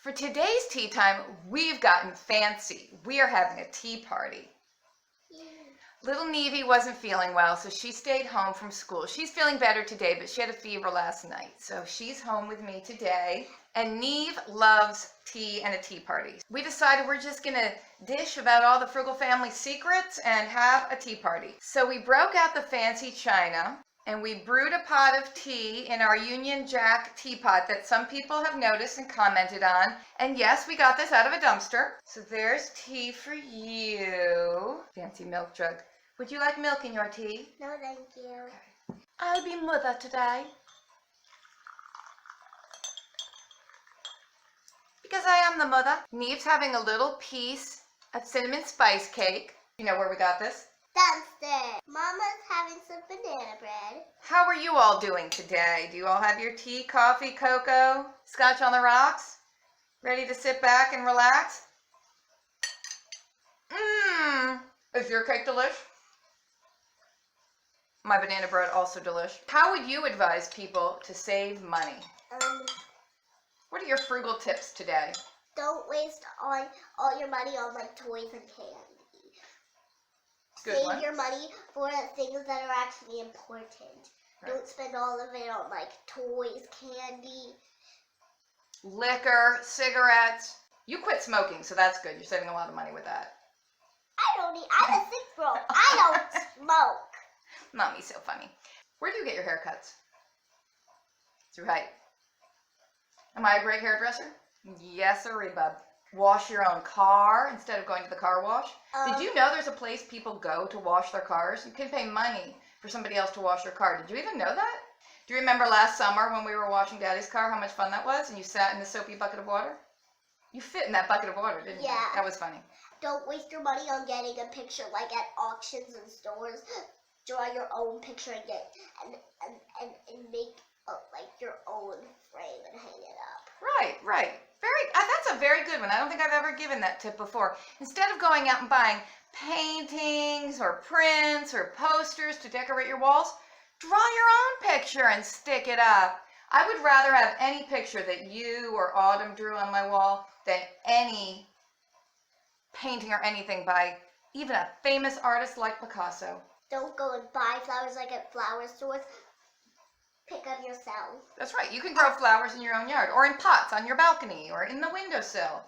For today's tea time, we've gotten fancy. We are having a tea party. Little Nevie wasn't feeling well, so she stayed home from school. She's feeling better today, but she had a fever last night. So she's home with me today. And Neve loves tea and a tea party. We decided we're just going to dish about all the Frugal family secrets and have a tea party. So we broke out the fancy china and we brewed a pot of tea in our Union Jack teapot that some people have noticed and commented on. And yes, we got this out of a dumpster. So there's tea for you. Fancy milk jug. Would you like milk in your tea? No, thank you. Okay. I'll be mother today. Because I am the mother. Neve's having a little piece of cinnamon spice cake. You know where we got this? Downstairs. Mama's having some banana bread. How are you all doing today? Do you all have your tea, coffee, cocoa, scotch on the rocks? Ready to sit back and relax? Is your cake delish? My banana bread also delish. How would you advise people to save money? What are your frugal tips today? Don't waste all your money on like toys and candy. Good Save one. your money for things that are actually important. Right. Don't spend all of it on like toys, candy. Liquor, cigarettes. You quit smoking, so that's good. You're saving a lot of money with that. I'm a 6-year-old. I don't smoke. Mommy's so funny. Where do you get your haircuts? Through Height. Am I a great hairdresser? Yes, sir, bub. Wash your own car instead of going to the car wash. Did you know there's a place people go to wash their cars? You can pay money for somebody else to wash your car. Did you even know that? Do you remember last summer when we were washing Daddy's car, how much fun that was? And you sat in the soapy bucket of water? You fit in that bucket of water, didn't you? Yeah. That was funny. Don't waste your money on getting a picture like at auctions and stores. Draw your own picture and get and make like your own frame and hang it up. Right. That's a very good one. I don't think I've ever given that tip before. Instead of going out and buying paintings or prints or posters to decorate your walls, draw your own picture and stick it up. I would rather have any picture that you or Autumn drew on my wall than any painting or anything by even a famous artist like Picasso. Don't go and buy flowers like at flower stores. Pick them yourself. That's right. You can grow flowers in your own yard or in pots on your balcony or in the windowsill.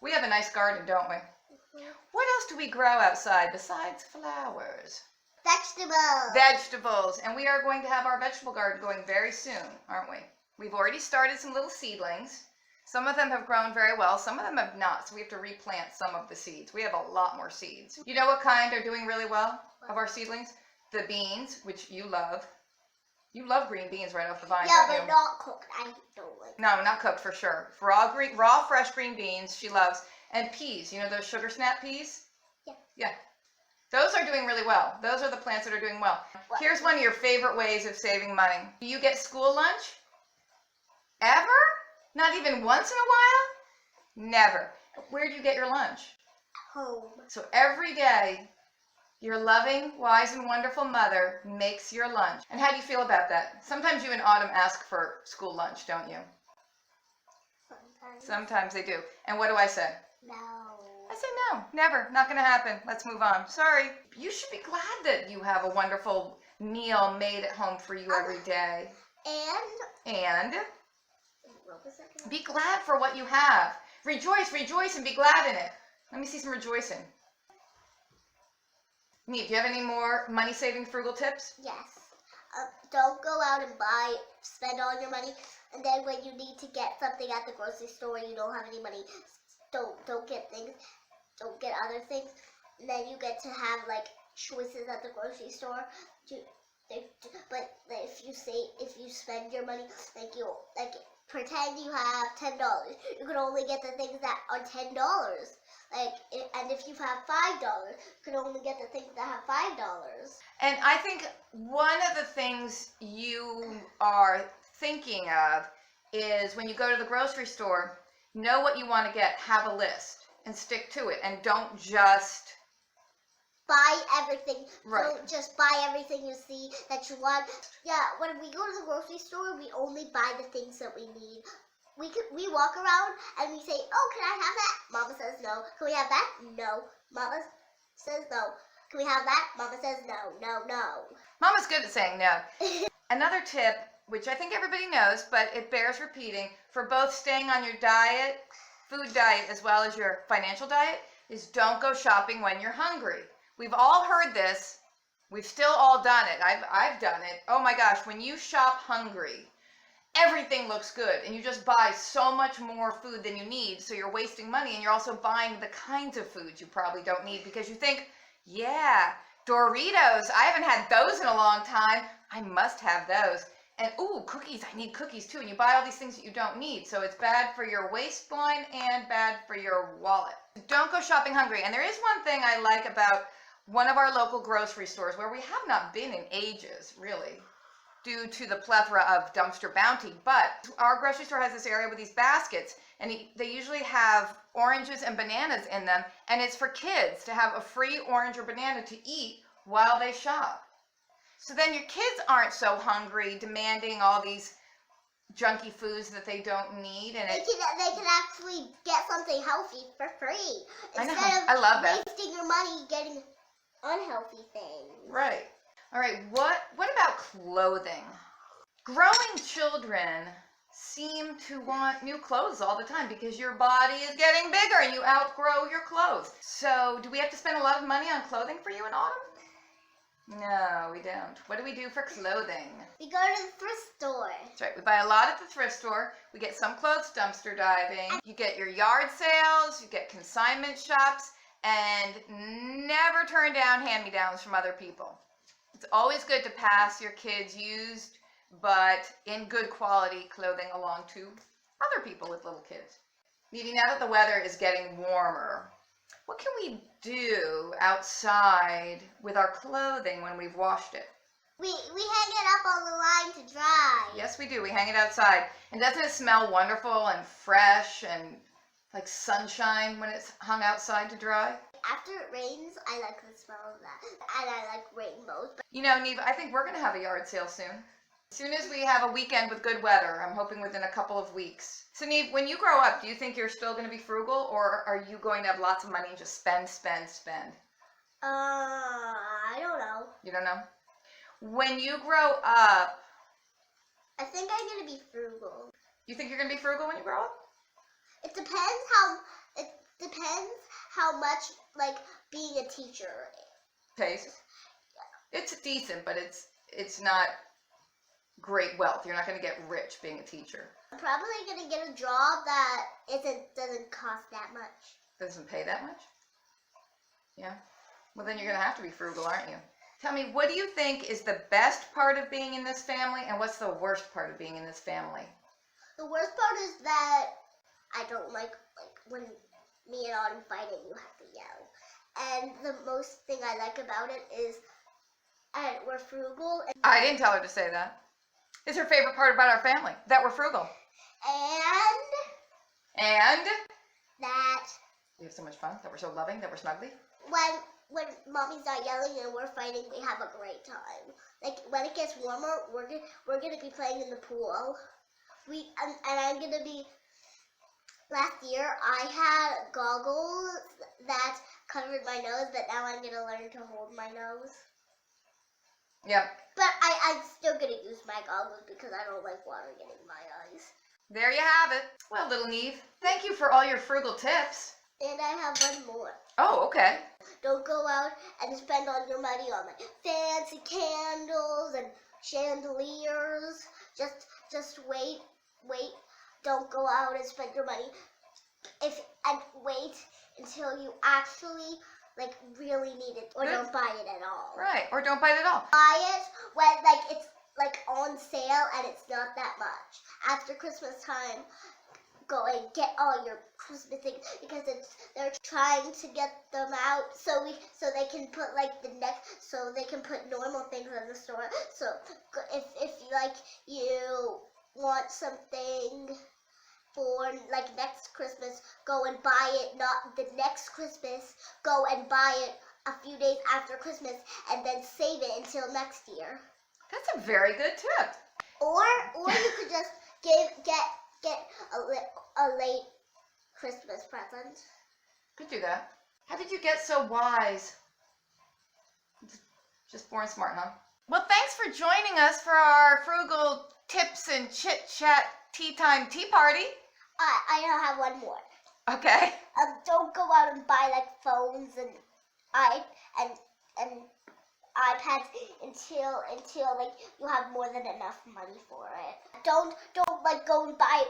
We have a nice garden, don't we? Mm-hmm. What else do we grow outside besides flowers? Vegetables. Vegetables. And we are going to have our vegetable garden going very soon, aren't we? We've already started some little seedlings. Some of them have grown very well. Some of them have not. So we have to replant some of the seeds. We have a lot more seeds. You know what kind are doing really well of our seedlings? The beans, which you love. You love green beans right off the vine, Yeah, don't but you? not cooked. I don't like No, not cooked for sure. Raw fresh green beans she loves. And peas. You know those sugar snap peas? Yeah. Those are doing really well. Those are the plants that are doing well. What? Here's one of your favorite ways of saving money. Do you get school lunch? Ever? Not even once in a while? Never. Where do you get your lunch? home. So every day, your loving, wise, and wonderful mother makes your lunch. And how do you feel about that? Sometimes you and Autumn ask for school lunch, don't you? Sometimes they do. And what do I say? No. I say no, never, not going to happen. Let's move on. Sorry. You should be glad that you have a wonderful meal made at home for you every day. And What was that? be glad for what you have. Rejoice, rejoice, and be glad in it. Let me see some rejoicing. Neve, do you have any more money-saving frugal tips? Yes. Don't go out and spend all your money, and then when you need to get something at the grocery store and you don't have any money, don't get things, don't get other things, and then you get to have like choices at the grocery store. But if you spend your money, like pretend you have $10, you can only get the things that are $10. And if you have $5, you can only get the things that have $5. And I think one of the things you are thinking of is when you go to the grocery store, know what you want to get, have a list, and stick to it, and don't just buy everything. Right. Don't just buy everything you see that you want. Yeah, when we go to the grocery store, we only buy the things that we need. we walk around and we say, oh, can I have that? Mama says no. Can we have that? No. Mama says no. Can we have that? Mama says no, no, no. Mama's good at saying no. Another tip, which I think everybody knows, but it bears repeating, for both staying on your diet, food diet, as well as your financial diet, is don't go shopping when you're hungry. We've all heard this. We've still all done it. I've done it. Oh my gosh, when you shop hungry, everything looks good and you just buy so much more food than you need, so you're wasting money, and you're also buying the kinds of foods you probably don't need because you think, yeah, Doritos, I haven't had those in a long time, I must have those. And ooh, cookies, I need cookies too. And you buy all these things that you don't need, so it's bad for your waistline and bad for your wallet. Don't go shopping hungry. And there is one thing I like about one of our local grocery stores where we have not been in ages, really, due to the plethora of dumpster bounty. But our grocery store has this area with these baskets, and they usually have oranges and bananas in them, and it's for kids to have a free orange or banana to eat while they shop. So then your kids aren't so hungry, demanding all these junky foods that they don't need, and they can actually get something healthy for free instead I love that. Wasting your money getting unhealthy things. Right. All right. What about clothing? Growing children seem to want new clothes all the time because your body is getting bigger and you outgrow your clothes. So do we have to spend a lot of money on clothing for you in autumn? No, we don't. What do we do for clothing? We go to the thrift store. That's right. We buy a lot at the thrift store. We get some clothes dumpster diving. You get your yard sales. You get consignment shops. And never turn down hand-me-downs from other people. It's always good to pass your kids' used but in good quality clothing along to other people with little kids. Now that the weather is getting warmer, what can we do outside with our clothing when we've washed it? We hang it up on the line to dry. Yes, we do. We hang it outside. And doesn't it smell wonderful and fresh and like sunshine when it's hung outside to dry? After it rains, I like the smell of that. And I like rainbows. But you know, Neve, I think we're going to have a yard sale soon. As soon as we have a weekend with good weather, I'm hoping within a couple of weeks. So Neve, when you grow up, do you think you're still going to be frugal, or are you going to have lots of money and just spend, spend, spend? I don't know. You don't know? When you grow up, I think I'm going to be frugal. You think you're going to be frugal when you grow up? It depends how much, like, being a teacher pays. It's decent, but it's not great wealth. You're not going to get rich being a teacher. I'm probably going to get a job that doesn't cost that much. Doesn't pay that much? Yeah. Well, then you're going to have to be frugal, aren't you? Tell me, what do you think is the best part of being in this family, and what's the worst part of being in this family? The worst part is that I don't like when me and Autumn fight and you have to yell. And the most thing I like about it is we're frugal. And I didn't tell her to say that. It's her favorite part about our family, that we're frugal. And that we have so much fun, that we're so loving, that we're snuggly. When mommy's not yelling and we're fighting, we have a great time. Like when it gets warmer, we're gonna be playing in the pool. And I'm gonna be. Last year I had goggles that covered my nose, but now I'm gonna learn to hold my nose. Yep. But I'm still gonna use my goggles because I don't like water getting in my eyes. There you have it. Well, little Neve, thank you for all your frugal tips. And I have one more. Oh, okay. Don't go out and spend all your money on like fancy candles and chandeliers. Just wait. Don't go out and spend your money. And wait until you actually like really need it, or don't buy it at all. Right, or don't buy it at all. Buy it when like it's like on sale and it's not that much. After Christmas time, go and get all your Christmas things because they're trying to get them out so they can put like so they can put normal things in the store. So if like you want something for like next Christmas, go and buy it, not the next Christmas. Go and buy it a few days after Christmas and then save it until next year. That's a very good tip. Or you could just get get a late Christmas present. Could do that. How did you get so wise? Just born smart, huh? Well, thanks for joining us for our frugal tips and chit-chat tea time tea party. I have one more. Okay. Don't go out and buy like phones and iPads until like you have more than enough money for it. Don't like go and buy it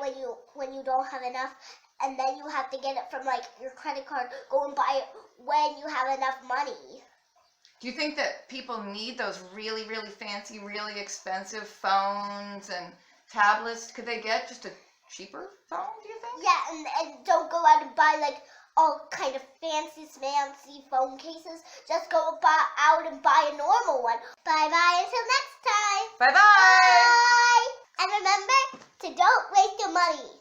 when you don't have enough, and then you have to get it from like your credit card. Go and buy it when you have enough money. Do you think that people need those really, really fancy, really expensive phones and tablets? Could they get just a cheaper phone, do you think? Yeah, and don't go out and buy like all kind of fancy phone cases. Just go out and buy a normal one. Bye-bye until next time. Bye-bye. Bye. And remember to don't waste your money.